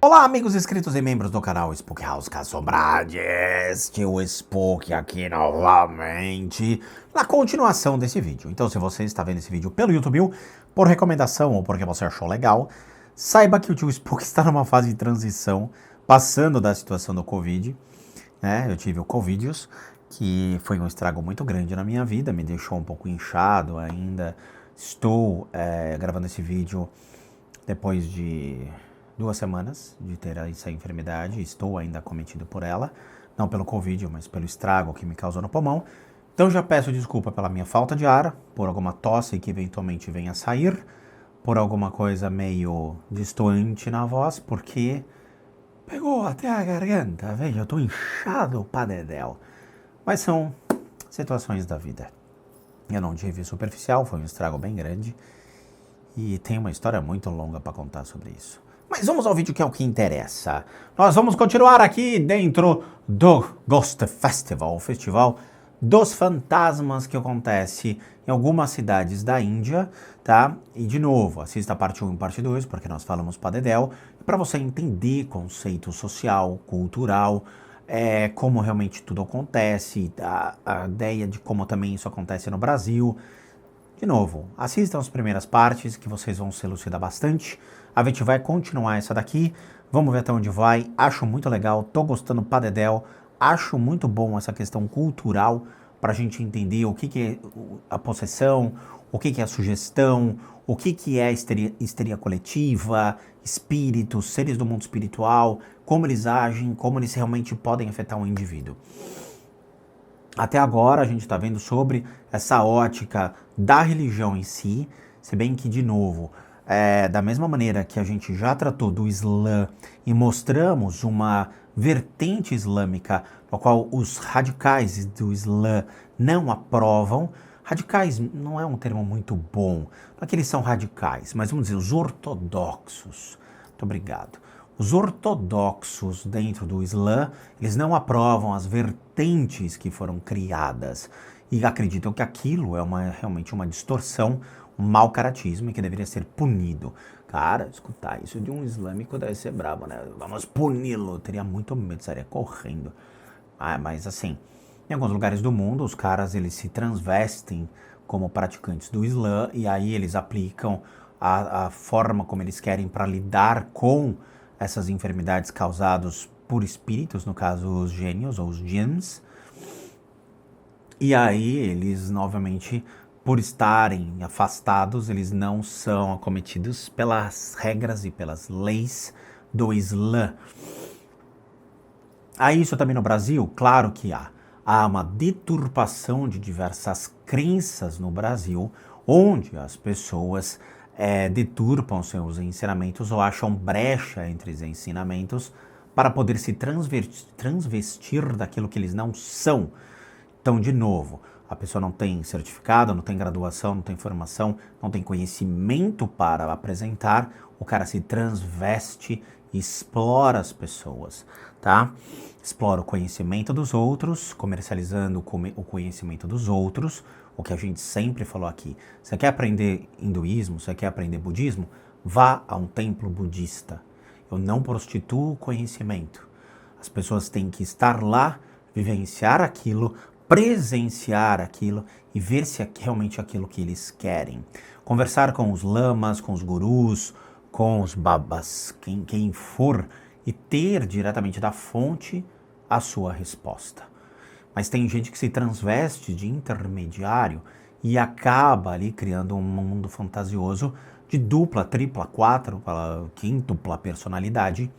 Olá, amigos inscritos e membros do canal Spook House Assombrades, o Spook aqui novamente, na continuação desse vídeo. Então, se você está vendo esse vídeo pelo YouTube, por recomendação ou porque você achou legal, saiba que o tio Spook está numa fase de transição, passando da situação do Covid, né? Eu tive o Covidius, que foi um estrago muito grande na minha vida, me deixou um pouco inchado ainda. Estou gravando esse vídeo depois de 2 semanas de ter essa enfermidade, estou ainda acometido por ela, não pelo Covid, mas pelo estrago que me causou no pulmão. Então já peço desculpa pela minha falta de ar, por alguma tosse que eventualmente venha a sair, por alguma coisa meio distoante na voz, porque pegou até a garganta, veja, eu tô inchado pra dedéu. Mas são situações da vida. Eu não tive superficial, foi um estrago bem grande e tem uma história muito longa para contar sobre isso. Mas vamos ao vídeo que é o que interessa. Nós vamos continuar aqui dentro do Ghost Festival, o festival dos fantasmas que acontece em algumas cidades da Índia, tá? E de novo, assista a parte 1 e parte 2, porque nós falamos para dedéu, para você entender conceito social, cultural, como realmente tudo acontece, a ideia de como também isso acontece no Brasil. De novo, assistam as primeiras partes que vocês vão se elucidar bastante. A gente vai continuar essa daqui, vamos ver até onde vai. Acho muito legal, tô gostando pra dedéu. Acho muito bom essa questão cultural pra gente entender o que é a possessão, o que é a sugestão, o que é histeria coletiva, espíritos, seres do mundo espiritual, como eles agem, como eles realmente podem afetar um indivíduo. Até agora a gente está vendo sobre essa ótica da religião em si, se bem que, de novo, da mesma maneira que a gente já tratou do Islã e mostramos uma vertente islâmica, a qual os radicais do Islã não aprovam. Radicais não é um termo muito bom, não é que eles são radicais, mas vamos dizer, os ortodoxos. Muito obrigado. Os ortodoxos dentro do Islã, eles não aprovam as vertentes que foram criadas e acreditam que aquilo é realmente uma distorção, um mau caratismo e que deveria ser punido. Cara, escutar isso de um islâmico deve ser brabo, né? Vamos puni-lo. Teria muito medo, estaria correndo. Mas assim, em alguns lugares do mundo, os caras eles se transvestem como praticantes do Islã e aí eles aplicam a forma como eles querem para lidar com essas enfermidades causadas por espíritos, no caso os gênios ou os jinns. E aí eles, novamente, por estarem afastados, eles não são acometidos pelas regras e pelas leis do Islã. Há isso também no Brasil? Claro que há. Há uma deturpação de diversas crenças no Brasil, onde as pessoas deturpam seus ensinamentos ou acham brecha entre os ensinamentos para poder se transvestir daquilo que eles não são. Então, de novo, a pessoa não tem certificado, não tem graduação, não tem formação, não tem conhecimento para apresentar, o cara se transveste e explora as pessoas, tá? Explora o conhecimento dos outros, comercializando o conhecimento dos outros, o que a gente sempre falou aqui. Você quer aprender hinduísmo, você quer aprender budismo? Vá a um templo budista. Eu não prostituo o conhecimento. As pessoas têm que estar lá, vivenciar aquilo, presenciar aquilo e ver se é realmente aquilo que eles querem. Conversar com os lamas, com os gurus, com os babas, quem for, e ter diretamente da fonte a sua resposta. Mas tem gente que se transveste de intermediário e acaba ali criando um mundo fantasioso de dupla, tripla, quádrupla, quíntupla personalidade,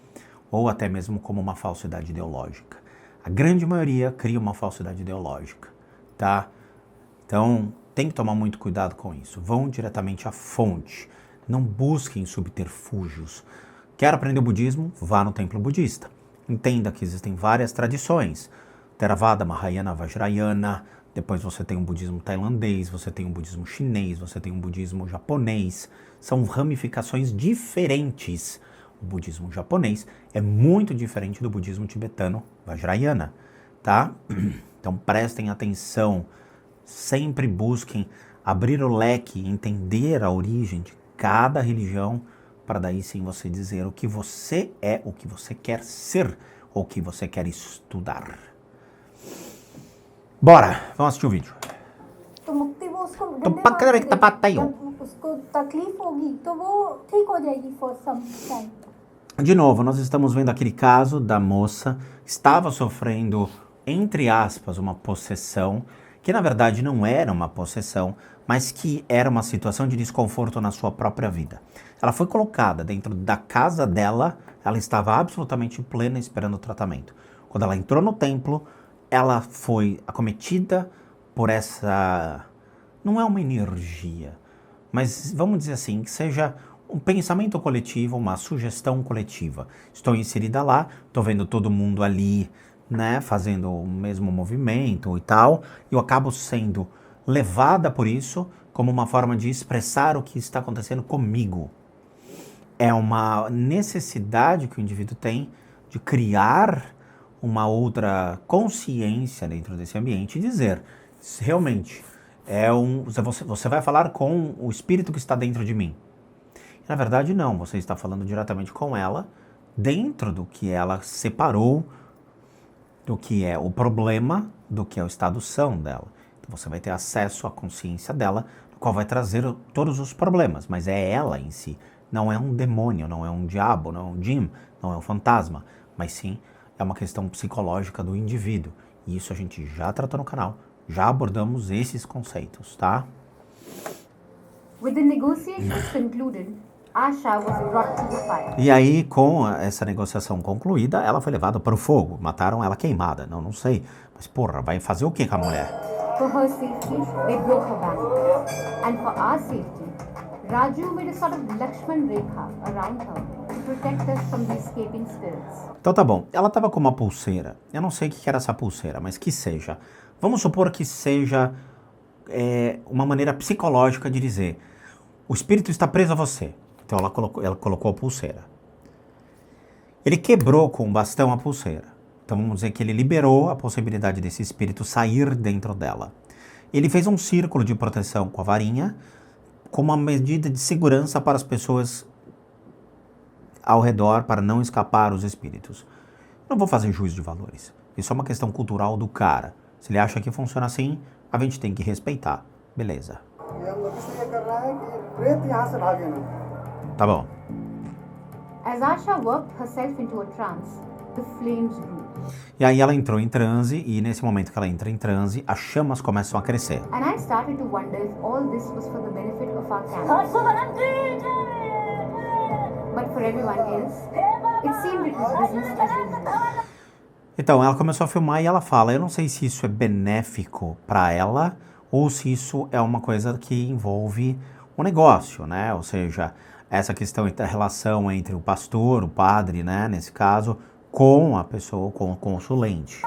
ou até mesmo como uma falsidade ideológica. A grande maioria cria uma falsidade ideológica, tá? Então, tem que tomar muito cuidado com isso. Vão diretamente à fonte. Não busquem subterfúgios. Quer aprender o budismo? Vá no templo budista. Entenda que existem várias tradições. Theravada, Mahayana, Vajrayana. Depois você tem um budismo tailandês, você tem um budismo chinês, você tem um budismo japonês. São ramificações diferentes. O budismo japonês é muito diferente do budismo tibetano Vajrayana, tá? Então prestem atenção, sempre busquem abrir o leque, entender a origem de cada religião para daí sim você dizer o que você é, o que você quer ser, ou o que você quer estudar. Bora, vamos assistir o vídeo. तो मुक्ति वो उसको तो डंडे पक्का मार एक के तपाता ही हो। जब उसको तकलीफ होगी तो वो ठीक हो जाएगी for some time. De novo, nós estamos vendo aquele caso da moça que estava sofrendo, entre aspas, uma possessão, que na verdade não era uma possessão, mas que era uma situação de desconforto na sua própria vida. Ela foi colocada dentro da casa dela, ela estava absolutamente plena esperando o tratamento. Quando ela entrou no templo, ela foi acometida por essa... Não é uma energia, mas vamos dizer assim, que seja um pensamento coletivo, uma sugestão coletiva. Estou inserida lá, estou vendo todo mundo ali, né, fazendo o mesmo movimento e tal, e eu acabo sendo levada por isso como uma forma de expressar o que está acontecendo comigo. É uma necessidade que o indivíduo tem de criar uma outra consciência dentro desse ambiente e dizer, realmente, você vai falar com o espírito que está dentro de mim. Na verdade, não, você está falando diretamente com ela, dentro do que ela separou, do que é o problema, do que é o estado são dela. Então você vai ter acesso à consciência dela, no qual vai trazer todos os problemas, mas é ela em si. Não é um demônio, não é um diabo, não é um djinn, não é um fantasma, mas sim é uma questão psicológica do indivíduo. E isso a gente já tratou no canal, já abordamos esses conceitos, tá? With the negotiations concluded, Asha was brought to the fire. E aí, com essa negociação concluída, ela foi levada para o fogo. Mataram ela queimada. Não sei. Mas, porra, vai fazer o que com a mulher? For her safety, they broke her back. And for our safety, Raju made a sort of Lakshman Rekha around her to protect us from the escaping spirits. Então tá bom. Ela tava com uma pulseira. Eu não sei o que era essa pulseira, mas que seja. Vamos supor que seja uma maneira psicológica de dizer: o espírito está preso a você. Então ela colocou a pulseira. Ele quebrou com o bastão a pulseira. Então vamos dizer que ele liberou a possibilidade desse espírito sair dentro dela. Ele fez um círculo de proteção com a varinha, como uma medida de segurança para as pessoas ao redor, para não escapar os espíritos. Não vou fazer juízo de valores. Isso é uma questão cultural do cara. Se ele acha que funciona assim, a gente tem que respeitar. Beleza. Tá bom. As Asha worked herself into a trance, the flames grew. E aí ela entrou em transe, e nesse momento que ela entra em transe, as chamas começam a crescer. And I started to wonder if all this was for the benefit of our camp. But for everyone else, it seemed it was business as usual. Então, ela começou a filmar e ela fala, eu não sei se isso é benéfico para ela, ou se isso é uma coisa que envolve um negócio, né? Ou seja, essa questão da relação entre o pastor, o padre, né, nesse caso, com a pessoa, com o consulente.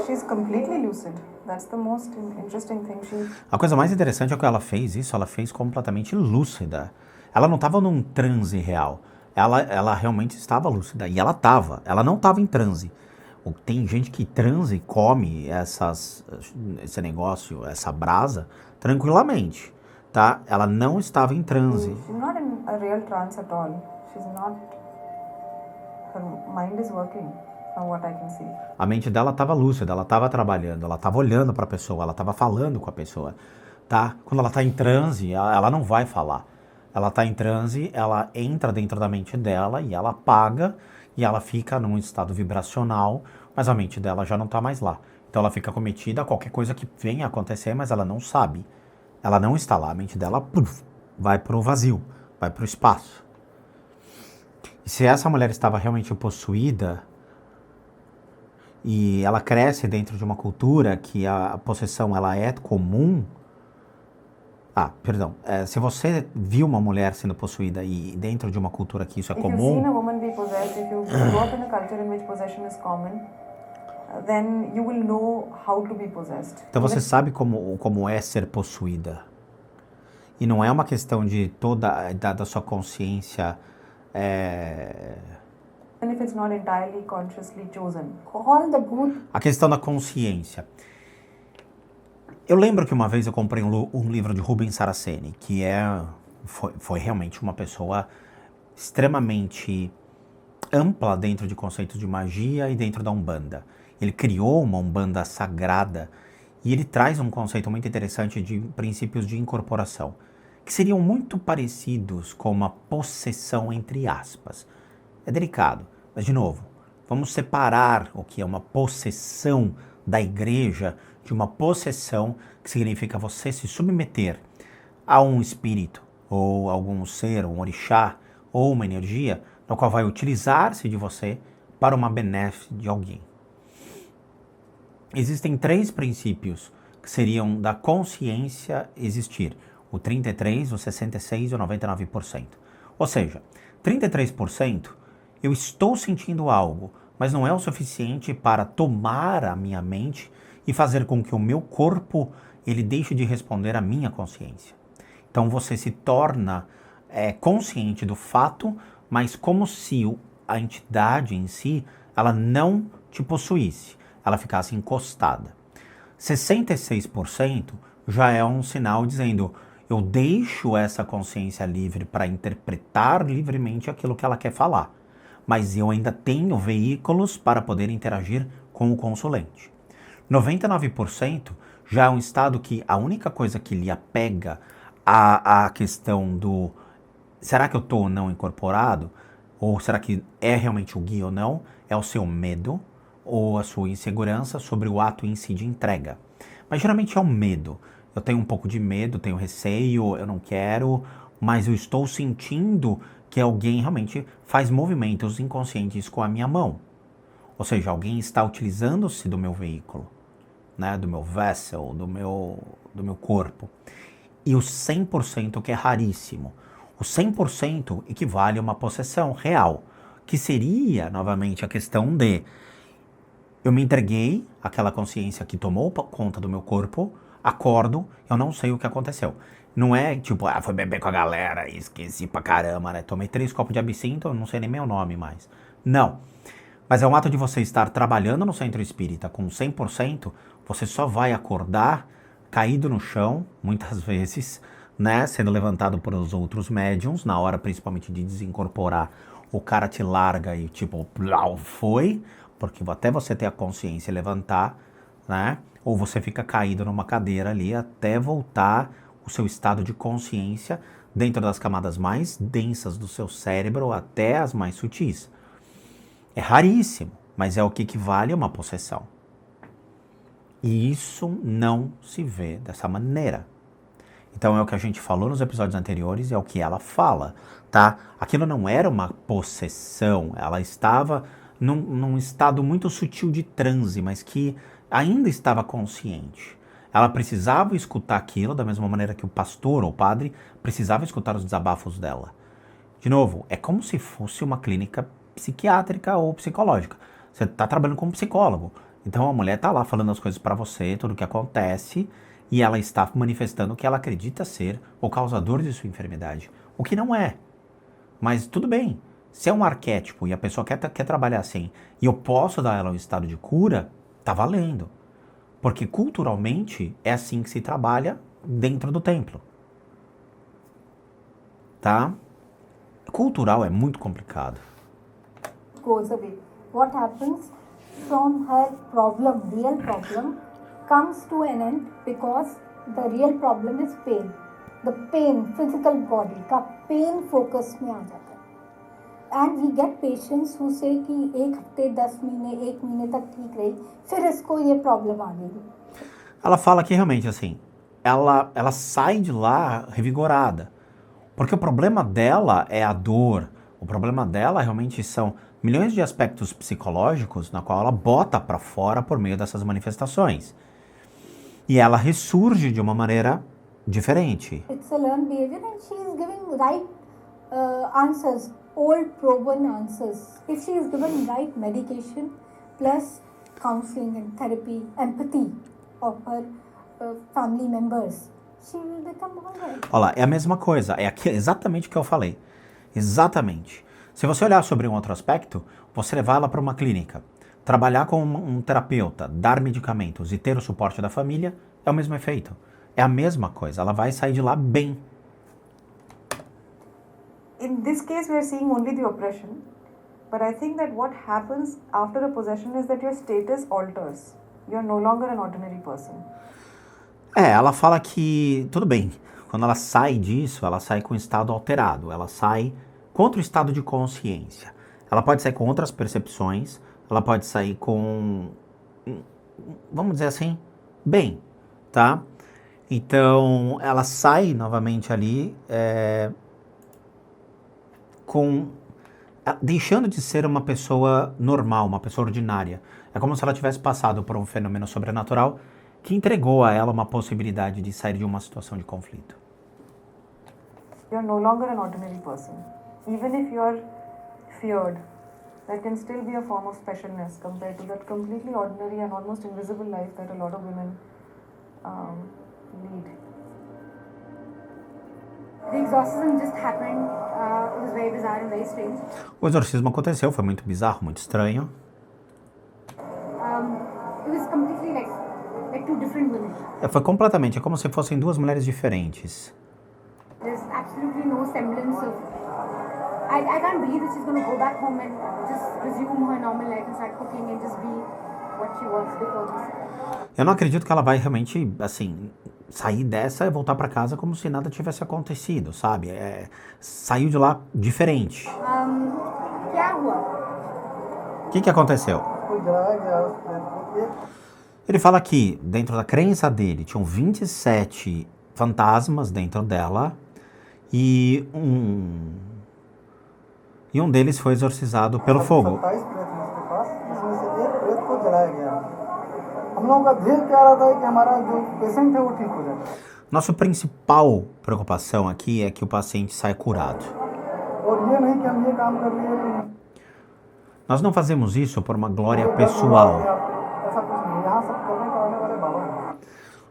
She's completely lucid. That's the most interesting thing. A coisa mais interessante é que ela fez isso, ela fez completamente lúcida. Ela não estava num transe real. Ela realmente estava lúcida. E ela não estava em transe. Tem gente que transe e come esse negócio, essa brasa, tranquilamente, tá? Ela não estava em transe. She's not in a real trance at all. She's not... Her mind is working, from what I can see. A mente dela estava lúcida, ela estava trabalhando, ela estava olhando para a pessoa, ela estava falando com a pessoa, tá? Quando ela está em transe, ela não vai falar. Ela está em transe, ela entra dentro da mente dela e ela apaga e ela fica num estado vibracional, mas a mente dela já não está mais lá. Então ela fica cometida a qualquer coisa que venha acontecer, mas ela não sabe. Ela não está lá, a mente dela vai para o vazio, vai para o espaço. E se essa mulher estava realmente possuída, e ela cresce dentro de uma cultura que a possessão ela é comum... Se você viu uma mulher sendo possuída e dentro de uma cultura que isso é comum... If you've seen a woman be be possessed, if you grow up in a culture in which possession is common, then you will know how to be possessed. Então você sabe como é ser possuída. E não é uma questão de da sua consciência. Even if it's not entirely consciously chosen. All the good. A questão da consciência. Eu lembro que uma vez eu comprei um livro de Rubens Saraceni, que foi realmente uma pessoa extremamente ampla dentro de conceitos de magia e dentro da Umbanda. Ele criou uma Umbanda sagrada e ele traz um conceito muito interessante de princípios de incorporação, que seriam muito parecidos com uma possessão, entre aspas. É delicado, mas de novo, vamos separar o que é uma possessão da igreja de uma possessão que significa você se submeter a um espírito, ou algum ser, um orixá, ou uma energia, no qual vai utilizar-se de você para uma benéfice de alguém. Existem 3 princípios que seriam da consciência existir. O 33%, o 66% e o 99%. Ou seja, 33% eu estou sentindo algo, mas não é o suficiente para tomar a minha mente e fazer com que o meu corpo ele deixe de responder à minha consciência. Então você se torna consciente do fato, mas como se a entidade em si ela não te possuísse, ela ficasse encostada. 66% já é um sinal dizendo eu deixo essa consciência livre para interpretar livremente aquilo que ela quer falar, mas eu ainda tenho veículos para poder interagir com o consulente. 99% já é um estado que a única coisa que lhe apega à questão do será que eu estou ou não incorporado, ou será que é realmente o guia ou não, é o seu medo ou a sua insegurança sobre o ato em si de entrega. Mas geralmente é o medo. Eu tenho um pouco de medo, tenho receio, eu não quero, mas eu estou sentindo que alguém realmente faz movimentos inconscientes com a minha mão. Ou seja, alguém está utilizando-se do meu veículo, né, do meu vessel, do meu corpo. E o 100% que é raríssimo. O 100% equivale a uma possessão real, que seria, novamente, a questão de eu me entreguei àquela consciência que tomou conta do meu corpo, acordo, eu não sei o que aconteceu. Não é tipo, foi beber com a galera e esqueci pra caramba, né? Tomei 3 copos de absinto, eu não sei nem meu nome mais. Não. Mas é um ato de você estar trabalhando no centro espírita com 100%, você só vai acordar caído no chão, muitas vezes, né? Sendo levantado por os outros médiums, na hora principalmente de desincorporar, o cara te larga e tipo, plau, foi, porque até você ter a consciência e levantar, né? Ou você fica caído numa cadeira ali até voltar o seu estado de consciência dentro das camadas mais densas do seu cérebro até as mais sutis. É raríssimo, mas é o que equivale a uma possessão. E isso não se vê dessa maneira. Então é o que a gente falou nos episódios anteriores e é o que ela fala, tá? Aquilo não era uma possessão, ela estava num estado muito sutil de transe, mas que ainda estava consciente. Ela precisava escutar aquilo da mesma maneira que o pastor ou o padre precisava escutar os desabafos dela. De novo, é como se fosse uma clínica psiquiátrica ou psicológica. Você está trabalhando como psicólogo. Então a mulher está lá falando as coisas para você, tudo o que acontece, e ela está manifestando o que ela acredita ser o causador de sua enfermidade. O que não é. Mas tudo bem. Se é um arquétipo e a pessoa quer trabalhar assim, e eu posso dar a ela um estado de cura, tá valendo. Porque culturalmente é assim que se trabalha dentro do templo. Tá? Cultural é muito complicado. Goes away. What happens from her problem, real problem, comes to an end because the real problem is pain. The pain, physical body का pain focus में आ जाता है. And we get patients who say कि 1 हफ्ते 10 महीने 1 महीने तक ठीक रही, फिर इसको ये problem आ गई. Ela fala que realmente assim, ela sai de lá revigorada. Porque o problema dela é a dor. O problema dela realmente são milhões de aspectos psicológicos na qual ela bota para fora por meio dessas manifestações. E ela ressurge de uma maneira diferente. It's a learned behavior and she is giving right answers old proven answers. If she is given right medication plus counseling and therapy, empathy of her family members, she will become alright. Olha lá, é a mesma coisa, exatamente o que eu falei. Exatamente. Se você olhar sobre um outro aspecto, você levar ela para uma clínica, trabalhar com um terapeuta, dar medicamentos e ter o suporte da família, é o mesmo efeito. É a mesma coisa, ela vai sair de lá bem. In this case, we are seeing only the oppression. But I think that what happens after a possession is that your status alters. You are no longer an ordinary person. Ela fala que, tudo bem, quando ela sai disso, ela sai com o estado alterado, ela sai contra o estado de consciência. Ela pode sair com outras percepções, ela pode sair com, vamos dizer assim, bem, tá? Então, ela sai novamente ali deixando de ser uma pessoa normal, uma pessoa ordinária. É como se ela tivesse passado por um fenômeno sobrenatural que entregou a ela uma possibilidade de sair de uma situação de conflito. You're no longer an ordinary person. Even if you're feared, there can still be a form of specialness compared to that completely ordinary and almost invisible life that a lot of women lead. The exorcism just happened. It was very bizarre and very strange. O exorcismo aconteceu, foi muito bizarro, muito estranho. It was completely like two different women. Foi completamente, é como se fossem duas mulheres diferentes. There's absolutely no semblance of. I can't believe that she's going to go back home and just resume her normal life and start cooking and just be what she was before this. Eu não acredito que ela vai realmente, assim, sair dessa e voltar pra casa como se nada tivesse acontecido, sabe? Saiu de lá diferente. क्या हुआ? O que aconteceu? Ele fala que, dentro da crença dele, tinham 27 fantasmas dentro dela e um deles foi exorcizado pelo fogo. Nossa principal preocupação aqui é que o paciente saia curado. Nós não fazemos isso por uma glória pessoal.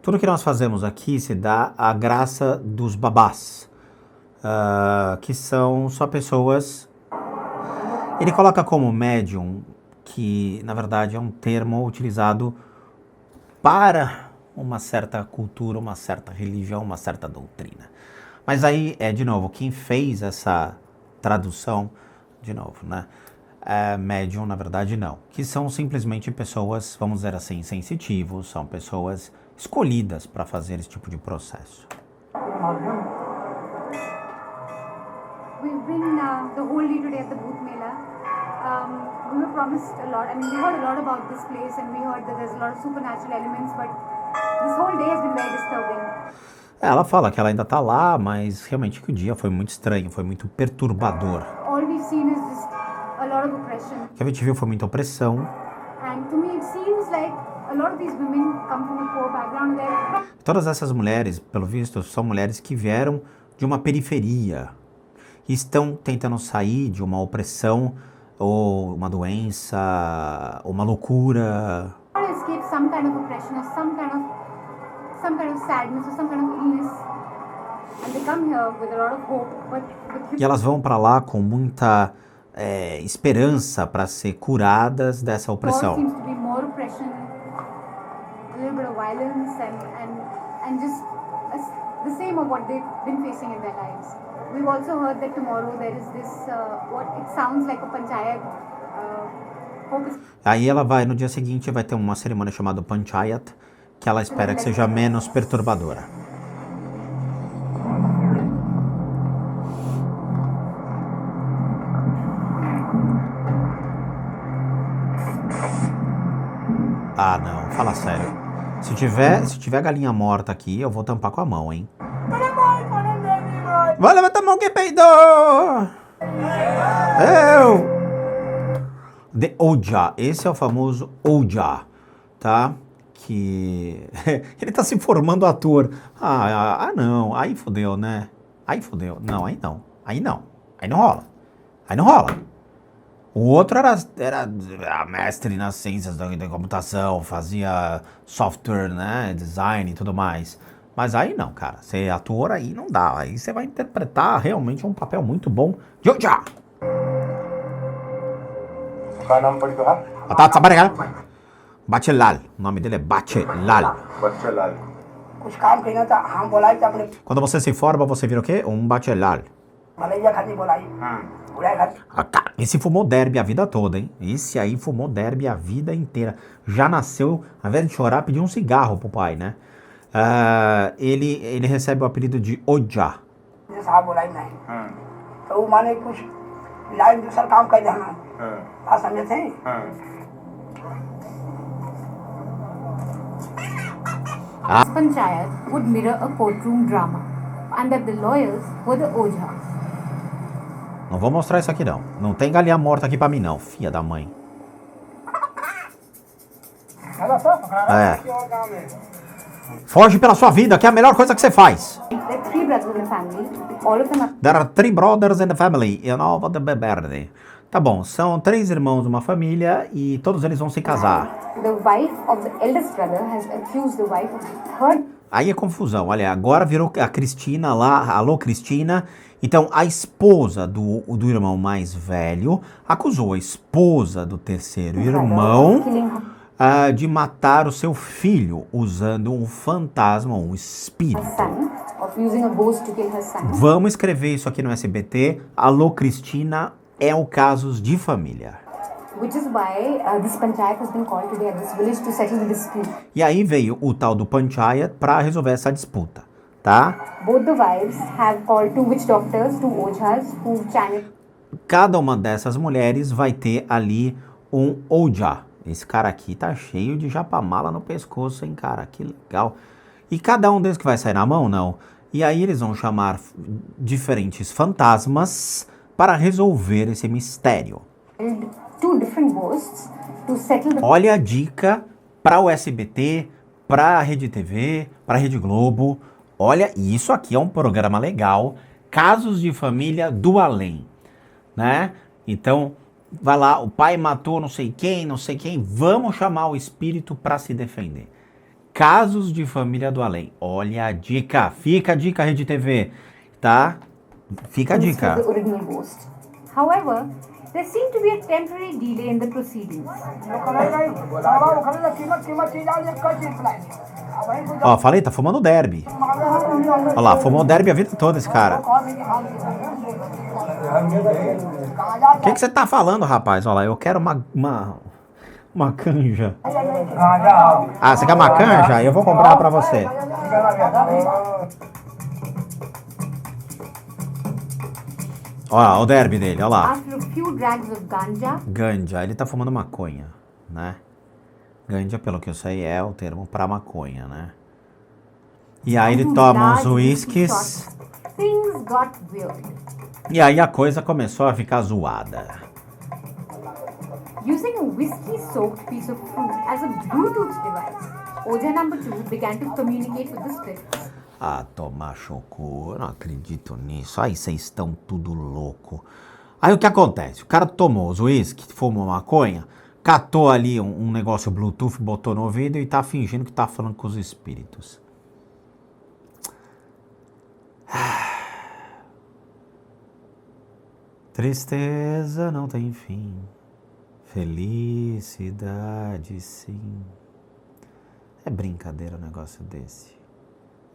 Tudo que nós fazemos aqui se dá à graça dos babás, que são só pessoas. Ele coloca como médium, que na verdade é um termo utilizado para uma certa cultura, uma certa religião, uma certa doutrina. Mas aí, de novo, quem fez essa tradução, de novo, né? Médium, na verdade, não. Que são simplesmente pessoas, vamos dizer assim, sensitivos, são pessoas escolhidas para fazer esse tipo de processo. We've been the whole day today at the Booth Mela. We were promised a lot. I mean, we heard a lot about this place and we heard that there's a lot of supernatural elements, but this whole day has been very disturbing. Ela fala que ela ainda tá lá, mas realmente que o dia foi muito estranho, foi muito perturbador. All we've seen is just a lot of oppression. O que a gente viu foi muita opressão. And to me it seems like a lot of these women come from a poor background. Todas essas mulheres, pelo visto, são mulheres que vieram de uma periferia e estão tentando sair de uma opressão ou uma doença, ou uma loucura. Escape some kind of oppression or some kind of sadness or some kind of illness. And they come here with a lot of hope. E elas vão para lá com muita esperança para ser curadas dessa opressão. Seems to be more oppression, a little bit of violence and just the same of what they've been facing in their lives. We've also heard that tomorrow there is this what it sounds like a panchayat. Aí ela vai, no dia seguinte, vai ter uma cerimônia chamada Panchayat, que ela espera que seja menos perturbadora. Ah, não, fala sério. Se tiver galinha morta aqui, eu vou tampar com a mão, hein? Vai levantar a mão que peidou! The Oja, esse é o famoso Oja, tá? Que ele tá se formando ator. Não, aí fodeu, né? Aí fodeu. Não, aí não. Aí não. Aí não rola. Aí não rola. O outro era mestre nas ciências da computação, fazia software, né, design e tudo mais. Mas aí não, cara. Ser ator aí não dá. Aí você vai interpretar realmente um papel muito bom. Joja! क्या नाम पढ़ कहा Batata Barregal. Bachelal. O nome dele é Bachelal. बच्चा लाल कुछ काम कहना था हम बोलाई तो अपने Quando você se forma, você vira o quê? Um Bachelal. Malaiya खाती बोलाई बुढ़ाई खाती Ah, cara, esse fumou derby a vida toda, hein? Esse aí fumou derby a vida inteira. Já nasceu, ao invés de chorar, pediu um cigarro pro pai, né? Ele recebe o apelido de Oja. जो साहब बोलाई नहीं तो वो माने कुछ लाइन दूसरा काम कर देना आप समझे थे This panchayat would mirror a courtroom drama, and that the lawyers were the Ojha. Não vou mostrar isso aqui, não. Não tem galinha morta aqui pra mim, não. Filha da mãe. É. Foge pela sua vida, que é a melhor coisa que você faz. There are three brothers in the family. All of them are There are 3 brothers in the family. You know what the beberde. Tá bom, são 3 irmãos de uma família e todos eles vão se casar. The wife of the eldest brother has accused the wife of the third. Aí é confusão. Olha, agora virou a Cristina lá. Alô, Cristina. Então, a esposa do irmão mais velho acusou a esposa do terceiro irmão de matar o seu filho usando um fantasma, um espírito. Son, of using a ghost to kill her son. Vamos escrever isso aqui no SBT. Alô, Cristina, é o casos de família. Which is why this panchayat has been called today at this village to settle the dispute. E aí veio o tal do Panchayat para resolver essa disputa, tá? Both the wives have called 2 witch doctors, 2 Ojhas, who chanted. Cada uma dessas mulheres vai ter ali um Oja. Esse cara aqui tá cheio de japamala no pescoço, hein, cara? Que legal. E cada um deles que vai sair na mão, não. E aí eles vão chamar diferentes fantasmas para resolver esse mistério. 2 different ghosts to settle the. Olha a dica para o SBT, para a Rede TV, para a Rede Globo. Olha, isso aqui é um programa legal. Casos de família do além, né? Então, vai lá, o pai matou não sei quem, vamos chamar o espírito para se defender. Casos de família do além. Olha a dica, fica a dica, Rede TV, tá? Fica a dica. The original ghost. However, there seemed to be a temporary delay in the proceedings. Ó, falei, tá fumando derby. Olha lá, fumou derby a vida toda esse cara. O que você tá falando, rapaz? Olha lá, eu quero uma canja. Ah, você quer uma canja? Eu vou comprar pra você. Olha o derby dele, olha lá. After a few drags of ganja, Ganja, ele tá fumando maconha, né? Ganja, pelo que eu sei, é o termo pra maconha, né? E aí ele toma uns uísques. things got weird. E aí a coisa começou a ficar zoada. Using a whiskey-soaked piece of fruit as a Bluetooth device, Ojha number 2 began to communicate with the spirits. Ah, tomar choco, eu não acredito nisso. Aí vocês estão tudo louco. Aí o que acontece? O cara tomou os uísque, fumou maconha, catou ali um negócio Bluetooth, botou no ouvido e tá fingindo que tá falando com os espíritos. Tristeza não tem fim, felicidade sim. É brincadeira um negócio desse.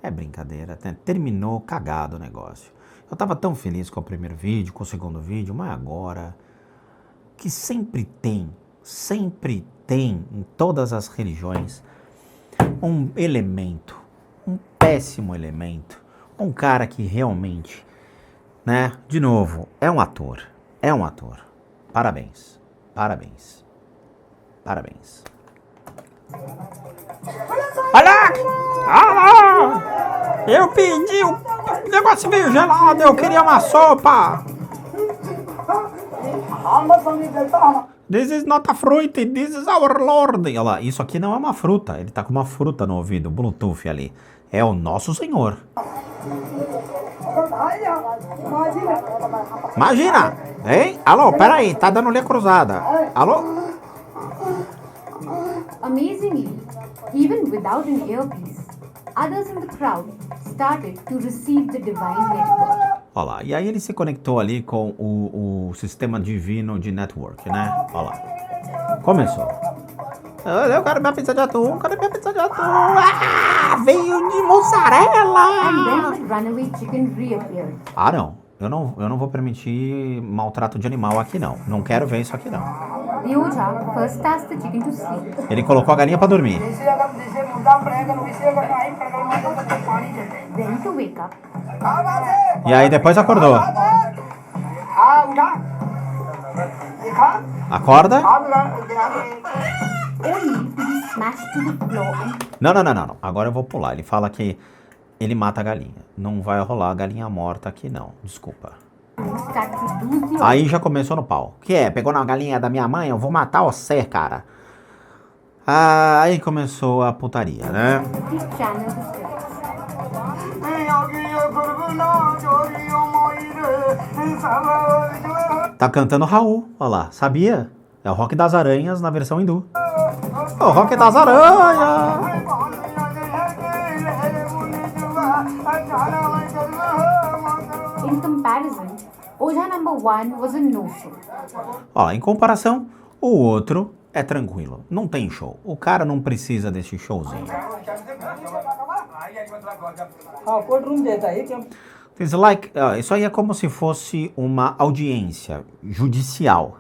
É brincadeira, né? Terminou cagado o negócio. Eu tava tão feliz com o primeiro vídeo, com o segundo vídeo, mas agora que sempre tem em todas as religiões um elemento, um péssimo elemento, um cara que realmente, né, de novo, é um ator. Parabéns, parabéns, parabéns. Olha! Eu pedi o negócio meio gelado, eu queria uma sopa. This is not a fruit, this is our Lord. Olha lá, isso aqui não é uma fruta, ele tá com uma fruta no ouvido, Bluetooth ali. É o nosso Senhor. Imagina! Hein? Alô, peraí, tá dando linha cruzada. Alô? Amazingly, even without an earpiece, others in the crowd started to receive the divine network. Olha lá, e aí ele se conectou ali com o sistema divino de network, né? Olha lá. Começou. Eu quero minha pizza de atum, cadê minha pizza de atum? Ah, veio de And mussarela! then the runaway chicken reappeared. Ah, não. Eu não vou permitir maltrato de animal aqui, não. Não quero ver isso aqui, não. The Oja first tasked the chicken to sleep. Ele colocou a galinha pra dormir. Then to wake up. E aí depois acordou. Acorda? Only to be smashed to the floor and Não. Agora eu vou pular. Ele fala que ele mata a galinha. Não vai rolar galinha morta aqui, não. Desculpa. start to lose the Aí já começou no pau. Que é? Pegou na galinha da minha mãe? Eu vou matar você, cara. Aí começou a putaria, né? to channel the spirits. Tá cantando Raul, olha lá. Sabia? É o Rock das Aranhas na versão hindu. O Rock das Aranhas! In comparison, Oja number 1 was a no-show. Ó, em comparação, o outro é tranquilo. Não tem show. O cara não precisa desse showzinho. It's like, isso aí é como se fosse uma audiência judicial.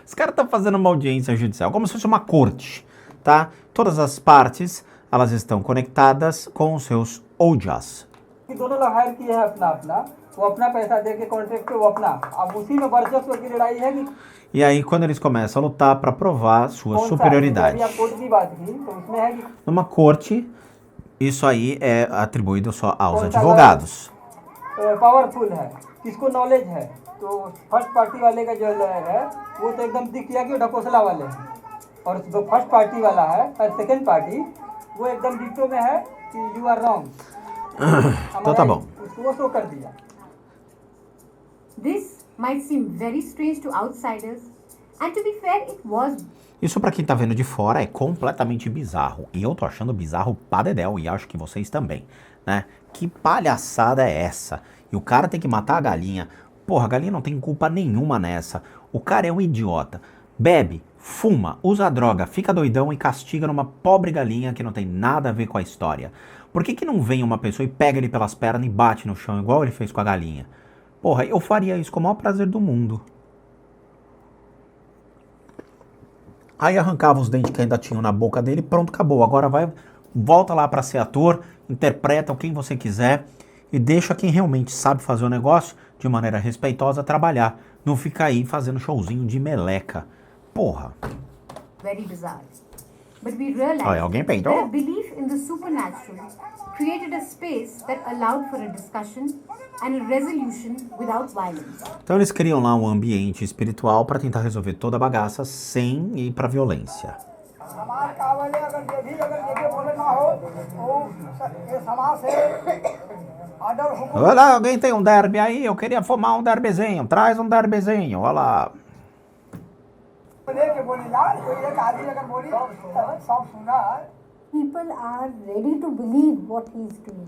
Os caras estão fazendo uma audiência judicial, como se fosse uma corte, tá? Todas as partes, elas estão conectadas com os seus ojas. दोनों लोग हायर किए हैं अपना अपना वो अपना पैसा दे के कॉन्ट्रैक्ट पे वो अपना अब उसी में वर्चस्व की लड़ाई है कि E aí, quando eles começam a lutar para provar sua कौन सा superioridade. या कोर्ट की बात की तो उसमें है कि Numa corte, isso aí é atribuído só aos कौन सा advogados. पावरफुल है किसको नॉलेज है तो फर्स्ट पार्टी वाले का जो लॉयर है वो तो एकदम दिख गया कि ढकोसला वाले हैं और जो फर्स्ट पार्टी वाला है और सेकेंड पार्टी वो एकदम डिक्टो में है कि you are wrong Então tá bom. उसको वो शो कर दिया This might seem very strange to outsiders, and to be fair, it was. Isso pra quem tá vendo de fora é completamente bizarro. E eu tô achando bizarro pra dedéu, e acho que vocês também, né? Que palhaçada é essa? E o cara tem que matar a galinha. Porra, a galinha não tem culpa nenhuma nessa. O cara é um idiota. Bebe, fuma, usa droga, fica doidão e castiga numa pobre galinha que não tem nada a ver com a história. Por que não vem uma pessoa e pega ele pelas pernas e bate no chão, igual ele fez com a galinha? Porra, eu faria isso com o maior prazer do mundo. Aí arrancava os dentes que ainda tinham na boca dele, pronto, acabou. Agora volta lá pra ser ator, interpreta quem você quiser e deixa quem realmente sabe fazer o negócio de maneira respeitosa trabalhar. Não fica aí fazendo showzinho de meleca. Porra. Very bizarre. But we realized Olha, alguém peidou? that a belief in the supernatural created a space that allowed for a discussion and a resolution without violence. Então eles criam lá um ambiente espiritual para tentar resolver toda a bagaça sem ir pra violência. समाज का वाले अगर ये बोले ना हो तो ये समाज से ऑर्डर हुकुम Olha lá, alguém tem um derby aí? Eu queria fumar um derbyzinho. Traz um derbyzinho, olha lá. लेके बोले यार कोई एक आदमी अगर बोली सब सुना People are ready to believe what he is doing.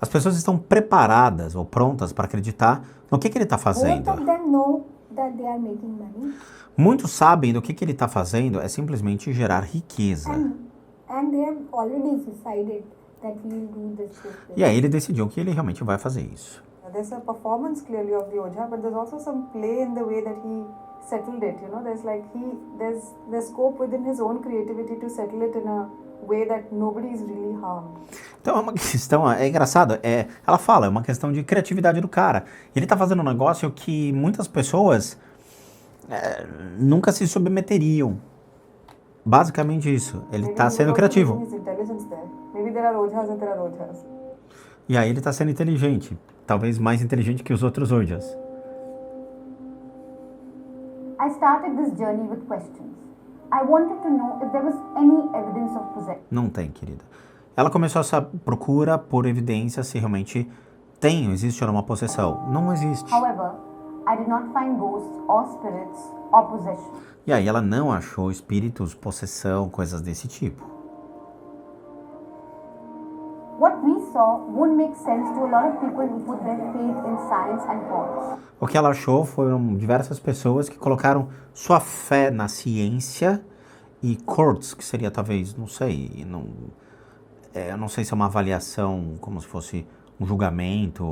As pessoas estão preparadas ou prontas para acreditar no que ele está Both fazendo. of them know that they are making money, Muitos sabem do que ele está fazendo é simplesmente gerar riqueza. and they have already decided that he will do this. E aí ele decidiu que ele realmente vai fazer isso. There's a performance clearly of the Oja, but there's also some play in the way that he settled it. You know, there's scope within his own creativity to settle it in a way that nobody is really harmed. Então é uma questão, é engraçado, ela fala, é uma questão de criatividade do cara. Ele está fazendo um negócio que muitas pessoas nunca se submeteriam. Basicamente isso, ele está sendo criativo. His intelligence there. Maybe there are Ojas and there are Ojas. E aí ele está sendo inteligente, talvez mais inteligente que os outros Ojas. I started this journey with questions. I wanted to know if there was any evidence of possession. Não tem, querida. Ela começou essa procura por evidência se realmente existe ou não uma possessão? Não existe. However, I did not find ghosts or spirits or possession. E aí ela não achou espíritos, possessão, coisas desse tipo. What we saw won't make sense to a lot of people who put their faith in science and courts. O que ela achou foram diversas pessoas que colocaram sua fé na ciência e courts, que seria talvez, não sei, eu não sei se é uma avaliação, como se fosse um julgamento,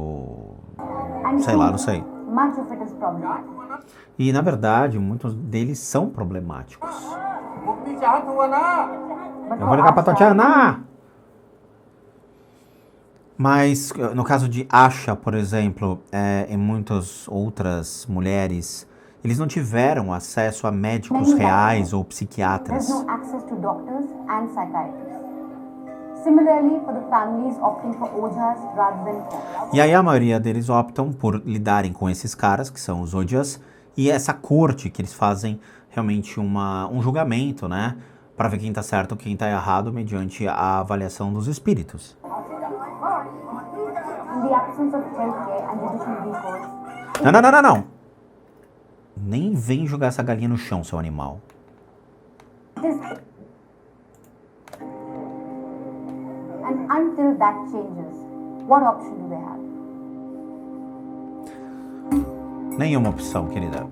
And sei lá, não sei. much of it is problematic. E, na verdade, muitos deles são problemáticos. But Eu for vou ligar pra us, Tatiana! Mas, no caso de Asha, por exemplo, e muitas outras mulheres, eles não tiveram acesso a médicos reais ou there's psiquiatras. no access to doctors and psychiatrists. Similarly, for the families opting for ojas rather than courts. E aí a maioria deles optam por lidarem com esses caras, que são os Ojas, e essa corte que eles fazem realmente um julgamento, né? Para ver quem tá certo ou quem tá errado mediante a avaliação dos espíritos. In the absence of healthcare and judicial recourse, Não. Nem vem jogar essa galinha no chão, seu animal. it is. And until that changes, what option do they have? Nenhuma opção, querida.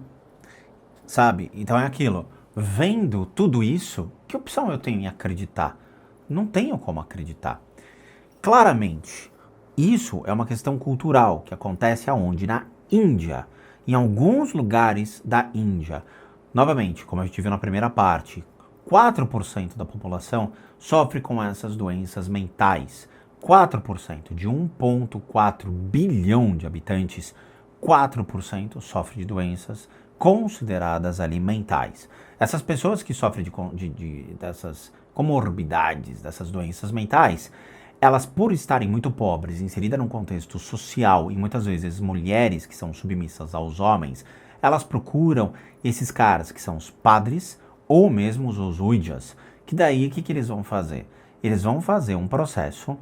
Sabe? Então é aquilo. Vendo tudo isso, que opção eu tenho em acreditar? Não tenho como acreditar. Claramente, isso é uma questão cultural que acontece aonde? Na Índia. Em alguns lugares da Índia. Novamente, como a gente viu na primeira parte, 4% da população sofre com essas doenças mentais. 4% de 1,4 bilhão de habitantes, 4% sofre de doenças consideradas ali mentais. Essas pessoas que sofrem dessas comorbidades, dessas doenças mentais, elas, por estarem muito pobres, inseridas num contexto social e muitas vezes mulheres que são submissas aos homens, elas procuram esses caras que são os padres ou mesmo os Ojas. Que daí, o que eles vão fazer? Eles vão fazer um processo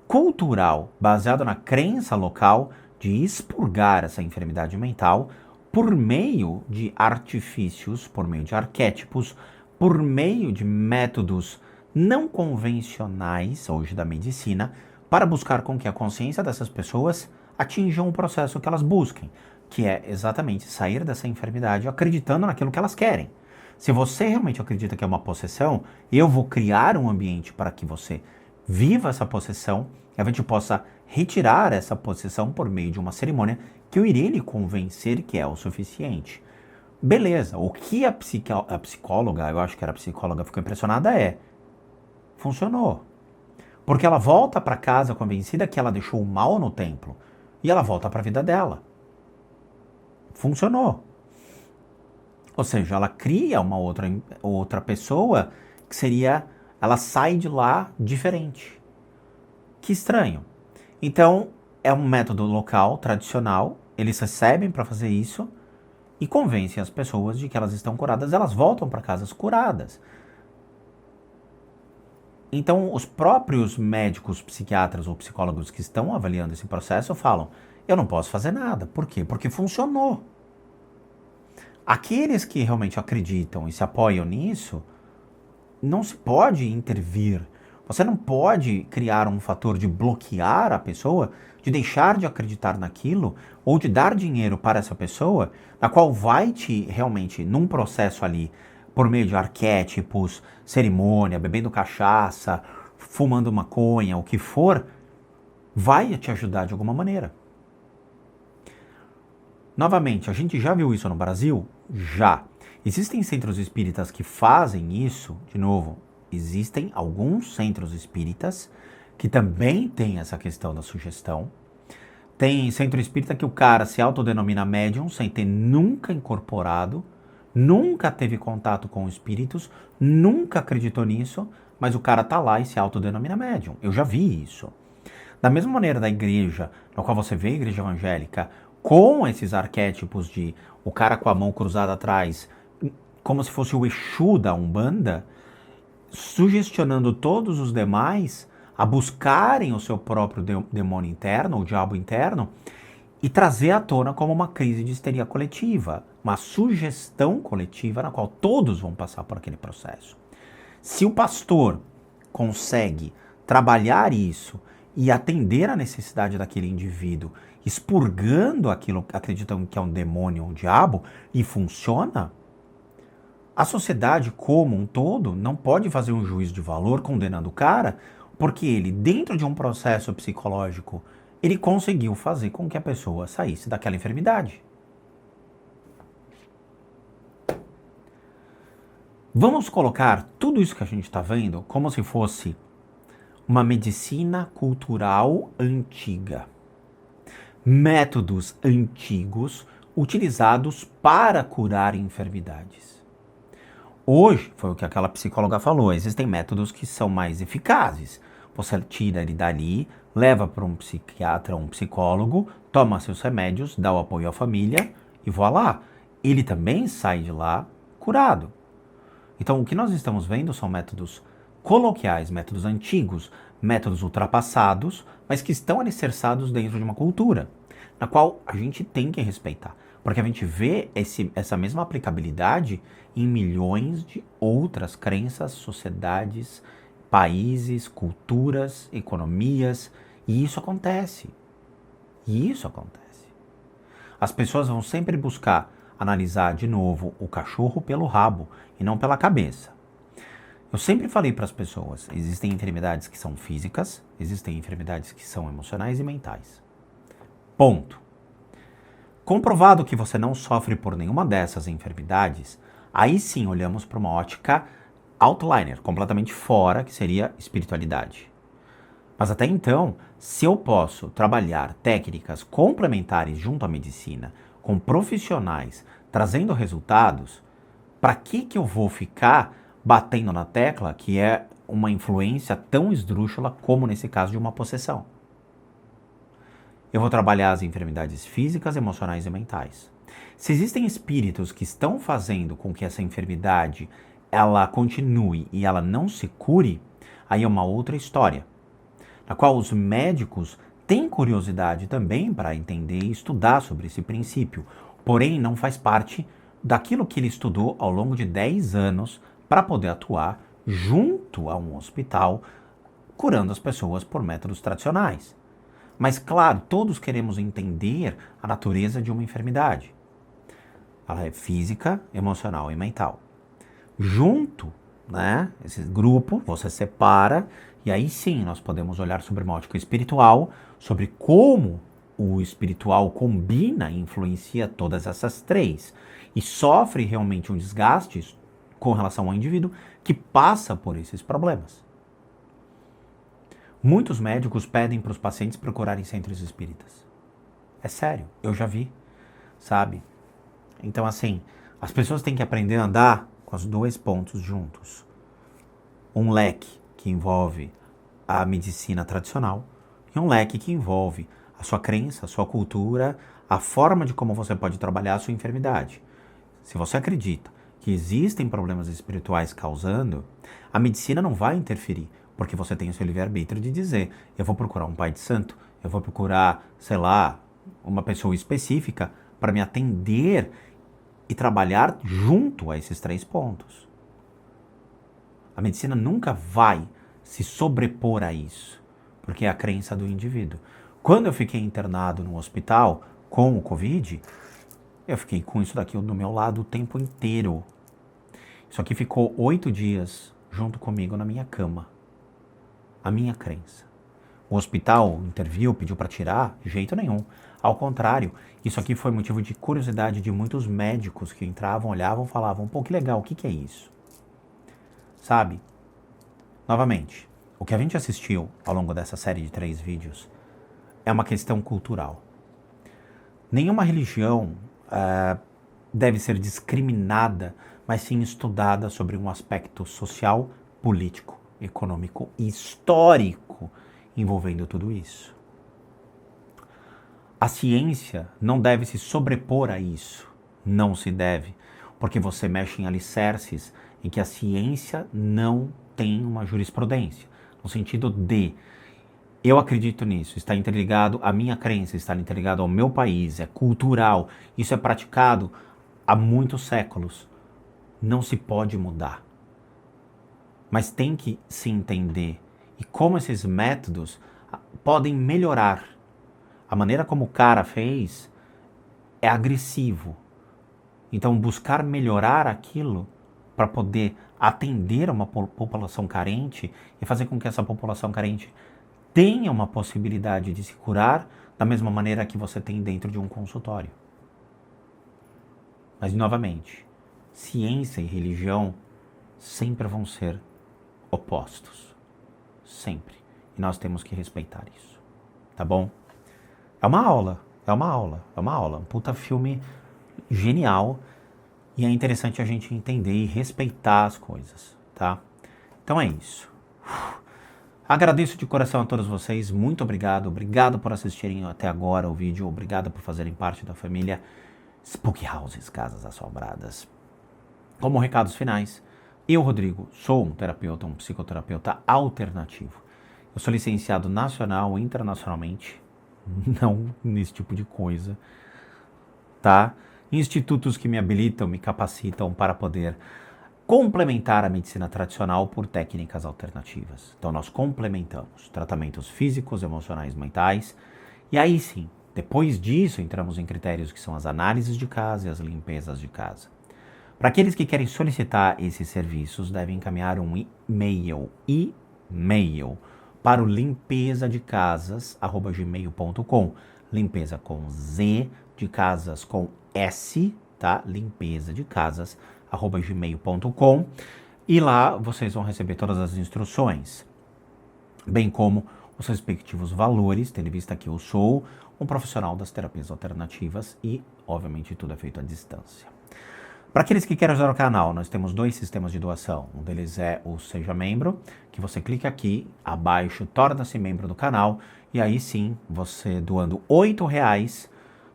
cultural baseado na crença local de expurgar essa enfermidade mental por meio de artifícios, por meio de arquétipos, por meio de métodos não convencionais, hoje da medicina, para buscar com que a consciência dessas pessoas atinjam o processo que elas busquem, que é exatamente sair dessa enfermidade acreditando naquilo que elas querem. Se você realmente acredita que é uma possessão, eu vou criar um ambiente para que você viva essa possessão e a gente possa retirar essa possessão por meio de uma cerimônia que eu irei lhe convencer que é o suficiente. Beleza, o que a psicóloga, eu acho que era a psicóloga, ficou impressionada funcionou. Porque ela volta para casa convencida que ela deixou o mal no templo e ela volta para a vida dela. Funcionou. Ou seja, ela cria uma outra pessoa que seria, ela sai de lá diferente. Que estranho. Então, é um método local, tradicional, eles recebem para fazer isso e convencem as pessoas de que elas estão curadas, elas voltam para casas curadas. Então, os próprios médicos, psiquiatras ou psicólogos que estão avaliando esse processo falam, eu não posso fazer nada. Por quê? Porque funcionou. Aqueles que realmente acreditam e se apoiam nisso, não se pode intervir. Você não pode criar um fator de bloquear a pessoa, de deixar de acreditar naquilo, ou de dar dinheiro para essa pessoa, na qual vai te realmente, num processo ali, por meio de arquétipos, cerimônia, bebendo cachaça, fumando maconha, o que for, vai te ajudar de alguma maneira. Novamente, a gente já viu isso no Brasil? Já. Existem centros espíritas que fazem isso, de novo, existem alguns centros espíritas que também têm essa questão da sugestão. Tem centro espírita que o cara se autodenomina médium sem ter nunca incorporado, nunca teve contato com espíritos, nunca acreditou nisso, mas o cara tá lá e se autodenomina médium. Eu já vi isso. Da mesma maneira da igreja, na qual você vê a igreja evangélica, com esses arquétipos de o cara com a mão cruzada atrás, como se fosse o Exu da Umbanda, sugestionando todos os demais, a buscarem o seu próprio demônio interno, o diabo interno, e trazer à tona como uma crise de histeria coletiva, uma sugestão coletiva na qual todos vão passar por aquele processo. Se o pastor consegue trabalhar isso e atender a necessidade daquele indivíduo, expurgando aquilo, acreditando que é um demônio ou um diabo, e funciona, a sociedade como um todo não pode fazer um juízo de valor condenando o cara, porque ele, dentro de um processo psicológico, ele conseguiu fazer com que a pessoa saísse daquela enfermidade. Vamos colocar tudo isso que a gente está vendo como se fosse uma medicina cultural antiga. Métodos antigos utilizados para curar enfermidades. Hoje, foi o que aquela psicóloga falou, existem métodos que são mais eficazes. Você tira ele dali, leva para um psiquiatra, um psicólogo, toma seus remédios, dá o apoio à família e voilá. Ele também sai de lá curado. Então, o que nós estamos vendo são métodos coloquiais, métodos antigos, métodos ultrapassados, mas que estão alicerçados dentro de uma cultura, na qual a gente tem que respeitar. Porque a gente vê essa mesma aplicabilidade em milhões de outras crenças, sociedades, países, culturas, economias, e isso acontece. E isso acontece. As pessoas vão sempre buscar analisar de novo o cachorro pelo rabo e não pela cabeça. Eu sempre falei para as pessoas, existem enfermidades que são físicas, existem enfermidades que são emocionais e mentais. Ponto. Comprovado que você não sofre por nenhuma dessas enfermidades, aí sim olhamos para uma ótica outliner, completamente fora, que seria espiritualidade. Mas até então, se eu posso trabalhar técnicas complementares junto à medicina, com profissionais, trazendo resultados, para que eu vou ficar batendo na tecla que é uma influência tão esdrúxula como nesse caso de uma possessão? Eu vou trabalhar as enfermidades físicas, emocionais e mentais. Se existem espíritos que estão fazendo com que essa enfermidade ela continue e ela não se cure, aí é uma outra história, na qual os médicos têm curiosidade também para entender e estudar sobre esse princípio, porém não faz parte daquilo que ele estudou ao longo de 10 anos para poder atuar junto a um hospital, curando as pessoas por métodos tradicionais. Mas, claro, todos queremos entender a natureza de uma enfermidade. Ela é física, emocional e mental. Junto, né, esse grupo, você separa, e aí sim nós podemos olhar sobre uma ótica espiritual, sobre como o espiritual combina e influencia todas essas três, e sofre realmente um desgaste com relação ao indivíduo que passa por esses problemas. Muitos médicos pedem para os pacientes procurarem centros espíritas. É sério, eu já vi, sabe? Então, assim, as pessoas têm que aprender a andar com os dois pontos juntos. Um leque que envolve a medicina tradicional e um leque que envolve a sua crença, a sua cultura, a forma de como você pode trabalhar a sua enfermidade. Se você acredita que existem problemas espirituais causando, a medicina não vai interferir, porque você tem o seu livre-arbítrio de dizer, eu vou procurar um pai de santo, eu vou procurar, sei lá, uma pessoa específica para me atender e trabalhar junto a esses três pontos. A medicina nunca vai se sobrepor a isso, porque é a crença do indivíduo. Quando eu fiquei internado no hospital com o Covid, eu fiquei com isso daqui do meu lado o tempo inteiro. Isso aqui ficou 8 dias junto comigo na minha cama. A minha crença. O hospital interviu, pediu para tirar? De jeito nenhum. Ao contrário, isso aqui foi motivo de curiosidade de muitos médicos que entravam, olhavam, falavam, pô, que legal, o que é isso? Sabe? Novamente, o que a gente assistiu ao longo dessa série de 3 vídeos é uma questão cultural. Nenhuma religião deve ser discriminada, mas sim estudada sobre um aspecto social, político, econômico e histórico envolvendo tudo isso. A ciência não deve se sobrepor a isso. Não se deve, porque você mexe em alicerces em que a ciência não tem uma jurisprudência. no sentido de eu acredito nisso, está interligado à minha crença, está interligado ao meu país, é cultural, isso é praticado há muitos séculos. Não se pode mudar. Mas tem que se entender e como esses métodos podem melhorar. A maneira como o cara fez é agressivo. Então buscar melhorar aquilo para poder atender uma população carente e fazer com que essa população carente tenha uma possibilidade de se curar da mesma maneira que você tem dentro de um consultório. Mas, novamente, ciência e religião sempre vão ser opostos. Sempre. E nós temos que respeitar isso. Tá bom? É uma aula. Um puta filme genial. E é interessante a gente entender e respeitar as coisas, tá? Então é isso. Agradeço de coração a todos vocês, muito obrigado. Obrigado por assistirem até agora o vídeo. Obrigado por fazerem parte da família Spooky Houses, Casas Assombradas. Como recados finais, eu, Rodrigo, sou um terapeuta, um psicoterapeuta alternativo. Eu sou licenciado nacional e internacionalmente, não nesse tipo de coisa, tá? Institutos que me habilitam, me capacitam para poder complementar a medicina tradicional por técnicas alternativas. Então nós complementamos tratamentos físicos, emocionais, mentais, e aí sim, depois disso entramos em critérios que são as análises de casa e as limpezas de casa. Para aqueles que querem solicitar esses serviços, devem encaminhar um e-mail para o limpezadecasas@gmail.com. Limpeza com Z, de casas com S, tá? limpezadecasas@gmail.com. E lá vocês vão receber todas as instruções, bem como os respectivos valores, tendo em vista que eu sou um profissional das terapias alternativas e, obviamente, tudo é feito à distância. Para aqueles que querem ajudar o canal, nós temos 2 sistemas de doação. Um deles é o Seja Membro, que você clica aqui abaixo, torna-se membro do canal, e aí sim, você doando R$8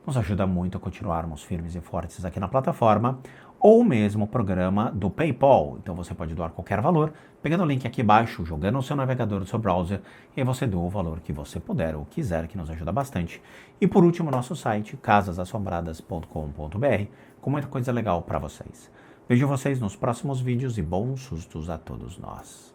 nos ajuda muito a continuarmos firmes e fortes aqui na plataforma, ou mesmo o programa do PayPal. Então você pode doar qualquer valor, pegando o link aqui embaixo, jogando no seu navegador do seu browser, e aí você doa o valor que você puder ou quiser, que nos ajuda bastante. E por último, nosso site, casasassombradas.com.br, com muita coisa legal para vocês. Vejo vocês nos próximos vídeos e bons sustos a todos nós.